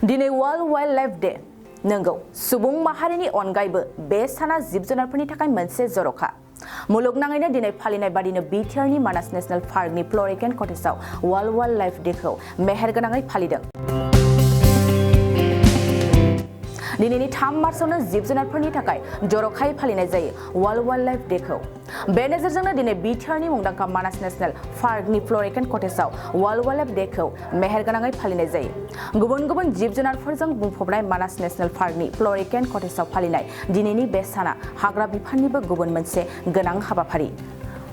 दिनै world wild life day नंगौ सुबुं माहारिनि अनगायैबो बे साना जिब जुनारफोरनि थाखाय मोनसे जर'खा मुलुगनाङैनो दिनै फालिनाय बादिनो बिटिआरनि मानास नेशनेल पार्कनि फ्ल'रिकेन कटेजआव वर्ल्ड वाइल्ड लाइफ डेखौ मेहेरगोनाङै फालिदों। दिनैनि 3 मार्चआवनो जिब जुनारफोरनि थाखाय जर'खायै फालिनाय जायो वर्ल्ड वाइल्ड लाइफ डेखौ। बे नोजोरजोंनो दिनै बिटिआरनि मुंदांखा मानास नेशनेल पार्कनि फ्ल'रिकेन कटेजआव वर्ल्ड वाइल्ड लाइफ डेखौ मेहेरगोनाङै फालिनाय जायो। गुबुन गुबुन जिब जुनारफोरजों बुंफबनाय मानास नेशनेल पार्कनि फ्ल'रिकेन कटेजआव फालिनाय दिनैनि बे साना हाग्रा बिफाननिबो गुबुन मोनसे गोनां हाबाफारि।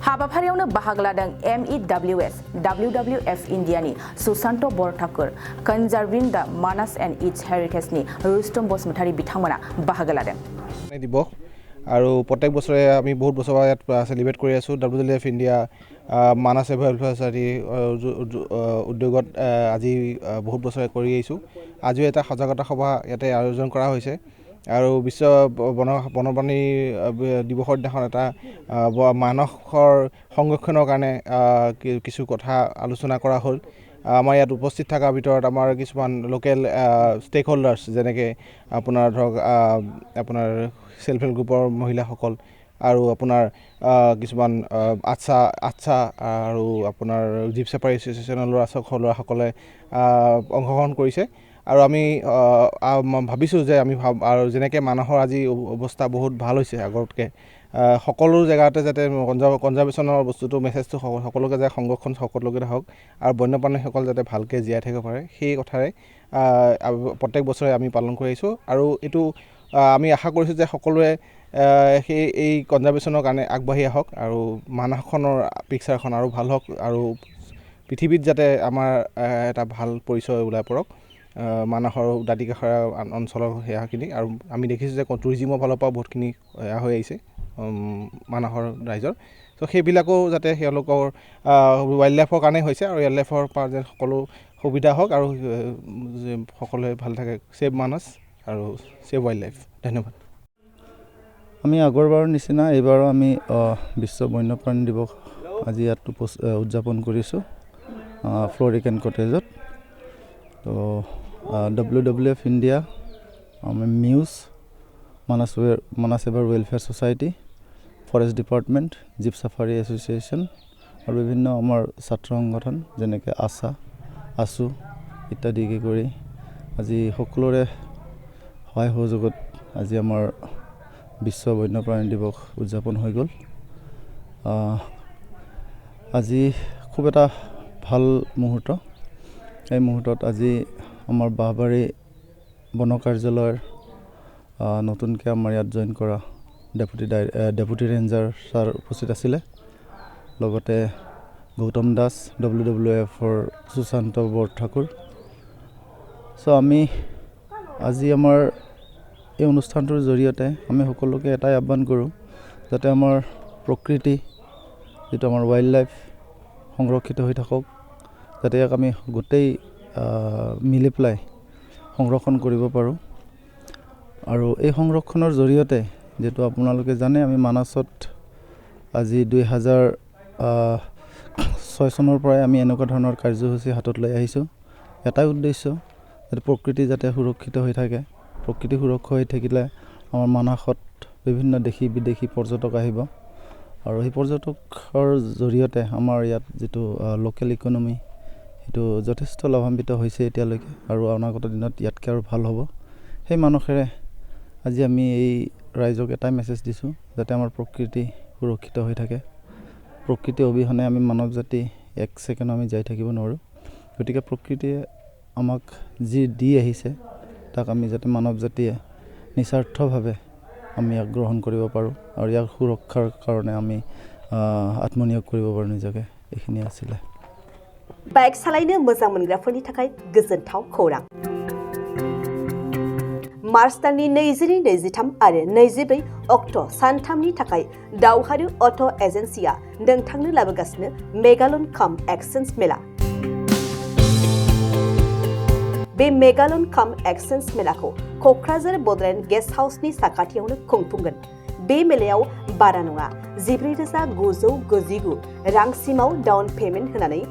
हाबाफारियावनो बाहागो लादों MEWS WWF इन्डियानि Sushanta Barthakur, conserving the Manas and its हेरिटेजनि रुस्तम बसुमतारी बिथांमोना बाहागो लादों। दिवस আৰু প্ৰত্যেক বছৰে আমি বহুত বছৰ ইয়াত সেলিব্ৰেট কৰি আছোঁ। WWF India Manas welfare society উদ্যোগত আজি বহুত বছৰে কৰি আহিছোঁ। আজিও এটা সজাগতা সভা ইয়াতে আয়োজন কৰা হৈছে আৰু বিশ্ব বন্যপ্ৰাণী দিৱসৰ দিনাখন এটা মানসৰ সংৰক্ষণৰ কাৰণে কিছু কথা আলোচনা কৰা হ'ল। আমাৰ ইয়াত উপস্থিত থকাৰ ভিতৰত আমাৰ কিছুমান লোকেল ষ্টেক হোল্ডাৰ্ছ যেনেকৈ আপোনাৰ ধৰক আপোনাৰ সেল্ফ হেল্প গ্ৰুপৰ মহিলাসকল আৰু আপোনাৰ কিছুমান আচ্ছা আৰু আপোনাৰ জীপ চাফাৰী এছ'চিয়েশ্যনৰ ল'ৰাসকলে অংশগ্ৰহণ কৰিছে আৰু আমি ভাবিছোঁ যে আৰু যেনেকৈ মানুহৰ আজি অৱস্থা বহুত ভাল হৈছে আগতকৈ সকলো জেগাতে যাতে কনজাৰ্ভেশ্যনৰ বস্তুটো মেছেজটো সকলোকে যাতে সংৰক্ষণ সকলোকে হওক আৰু বন্যপ্ৰাণীসকল যাতে ভালকৈ জীয়াই থাকিব পাৰে সেই কথাৰে প্ৰত্যেক বছৰে আমি পালন কৰি আহিছোঁ আৰু এইটো আমি আশা কৰিছোঁ যে সকলোৱে এই কনজাৰ্ভেশ্যনৰ কাৰণে আগবাঢ়ি আহক আৰু মানসখনৰ পিকচাৰখন আৰু ভাল হওক আৰু পৃথিৱীত যাতে আমাৰ এটা ভাল পৰিচয় ওলাই পৰক মানসৰ দাঁতিকাষৰীয়া অঞ্চলৰ সেয়াখিনি। আৰু আমি দেখিছোঁ যে টুৰিজিমৰ ফালৰ পৰা বহুতখিনি এয়া হৈ আহিছে মানসৰ ৰাইজৰ, ত' সেইবিলাকো যাতে তেওঁলোকৰ ৱাইল্ড লাইফৰ কাৰণে হৈছে আৰু ৱাইল্ড লাইফৰ পৰা যে সকলো সুবিধা হওক আৰু সকলোৱে ভাল থাকে। ছেভ মানাস আৰু ছেভ ৱাইল্ড লাইফ। ধন্যবাদ। আমি আগৰবাৰৰ নিচিনা এইবাৰো আমি বিশ্ব বন্যপ্ৰাণী দিৱস আজি ইয়াত উদযাপন কৰিছোঁ ফ্ল'ৰিকেন কটেজত। তো WWF ইণ্ডিয়া, মিউজ, Manas ever welfare society, forest department, jeep safari association আৰু বিভিন্ন আমাৰ ছাত্ৰ সংগঠন যেনেকৈ আছু ইত্যাদিকে কৰি আজি সকলোৰে সহায় সহযোগত আজি আমাৰ বিশ্ব বন্যপ্ৰাণী দিৱস উদযাপন হৈ গ'ল। আজি খুব এটা ভাল মুহূৰ্ত। এই মুহূৰ্তত আজি আমাৰ বাঁহবাৰী বন কাৰ্যালয়ৰ নতুনকৈ আমাৰ ইয়াত জইন কৰা ডেপুটি ৰেঞ্জাৰ ছাৰ উপস্থিত আছিলে, লগতে গৌতম দাস WWFৰ সুশান্ত বৰঠাকুৰ। চ' আমি আজি আমাৰ এই অনুষ্ঠানটোৰ জৰিয়তে আমি সকলোকে এটাই আহ্বান কৰোঁ যাতে আমাৰ প্ৰকৃতি যিটো আমাৰ ৱাইল্ড লাইফ সংৰক্ষিত হৈ থাকক, যাতে ইয়াক আমি গোটেই মিলি পেলাই সংৰক্ষণ কৰিব পাৰোঁ। আৰু এই সংৰক্ষণৰ জৰিয়তে যিহেতু আপোনালোকে জানে আমি মানাছত আজি 2006 চনৰ পৰাই আমি এনেকুৱা ধৰণৰ কাৰ্যসূচী হাতত লৈ আহিছোঁ। এটাই উদ্দেশ্য যাতে প্ৰকৃতি যাতে সুৰক্ষিত হৈ থাকে। প্ৰকৃতি সুৰক্ষিত হৈ থাকিলে আমাৰ মানাসত বিভিন্ন দেশী বিদেশী পৰ্যটক আহিব আৰু সেই পৰ্যটকৰ জৰিয়তে আমাৰ ইয়াত যিটো লোকেল ইকনমি সেইটো যথেষ্ট লাভান্বিত হৈছে এতিয়ালৈকে আৰু অনাগত দিনত ইয়াতকৈ আৰু ভাল হ'ব। সেই মানসেৰে আজি আমি এই ৰাইজক এটাই মেছেজ দিছোঁ যাতে আমাৰ প্ৰকৃতি সুৰক্ষিত হৈ থাকে। প্ৰকৃতি অবিহনে আমি মানৱ জাতি এক ছেকেণ্ড আমি জীয়াই থাকিব নোৱাৰোঁ। গতিকে প্ৰকৃতিয়ে আমাক যি দি আহিছে তাক আমি যাতে মানৱ জাতিয়ে নিস্বাৰ্থভাৱে আমি ইয়াক গ্ৰহণ কৰিব পাৰোঁ আৰু ইয়াৰ সুৰক্ষাৰ কাৰণে আমি আত্মনিয়োগ কৰিব পাৰোঁ নিজকে। এইখিনি আছিলে। বাইক সাलायनो मोजां मोनग्राफोरनि थाखाय गोजोनथाव खौरां। मार्च दाननि 22, 23 आरो 24 अक्ट' सानथामनि थाखाय दावहारु अट' एजेन्सिया नोंथांनो लाबोगासिनो मेगालन काम एक्सचेन्ज मेला। बे मेगालन काम एक्सचेन्ज मेलाखौ क'क्राझार बड'लेण्ड गेस्ट हाउसनि साखाथियावनो खुंफुंगोन। बे मेलायाव बारा नङा 14,999 रांसिमाव डाउन पेमेन्ट होनानै